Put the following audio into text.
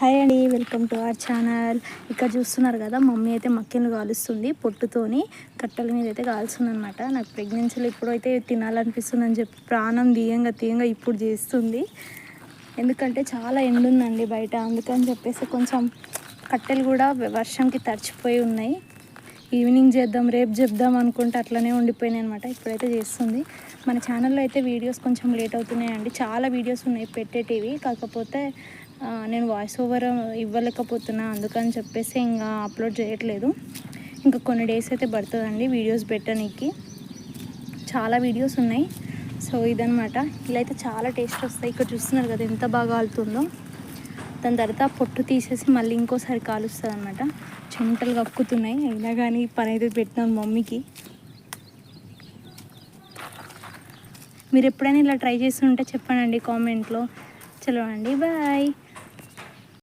Hi అండి, welcome to our channel. ఇక్కడ చూస్తున్నారు కదా, మమ్మీ అయితే మక్కెలు కాలుస్తుంది పొట్టుతోని. కట్టెల మీద అయితే కాల్స్తుంది అనమాట. నాకు ప్రెగ్నెన్సీలో ఇప్పుడైతే తినాలనిపిస్తుంది అని చెప్పి ప్రాణం తీయంగా ఇప్పుడు చేస్తుంది. ఎందుకంటే చాలా ఎండుందండి బయట, అందుకని చెప్పేసి కొంచెం కట్టెలు కూడా వర్షంకి తడిచిపోయి ఉన్నాయి. ఈవినింగ్ చేద్దాం, రేపు చెప్దాం అనుకుంటే అట్లనే ఉండిపోయినాయి అనమాట. ఇప్పుడైతే చేస్తుంది. మన ఛానల్లో అయితే వీడియోస్ కొంచెం లేట్ అవుతున్నాయండి. చాలా వీడియోస్ ఉన్నాయి పెట్టేటివి, కాకపోతే నేను వాయిస్ ఓవర్ ఇవ్వలేకపోతున్నా, అందుకని చెప్పేసి ఇంకా అప్లోడ్ చేయట్లేదు. ఇంకా కొన్ని డేస్ అయితే పడుతుందండి వీడియోస్ పెట్టడానికి. చాలా వీడియోస్ ఉన్నాయి. సో ఇదనమాట. ఇలా అయితే చాలా టేస్ట్ వస్తాయి. ఇక్కడ చూస్తున్నారు కదా ఎంత బాగా కాలుతుందో. దాని తర్వాత పొట్టు తీసేసి మళ్ళీ ఇంకోసారి కాలుస్తుంది అనమాట. చెమటలు కక్కుతున్నాయి, అయినా కానీ పని అయితే పెట్టినాను మమ్మీకి. మీరు ఎప్పుడైనా ఇలా ట్రై చేసి ఉంటే చెప్పండి కామెంట్లో. చలో అండి, బాయ్.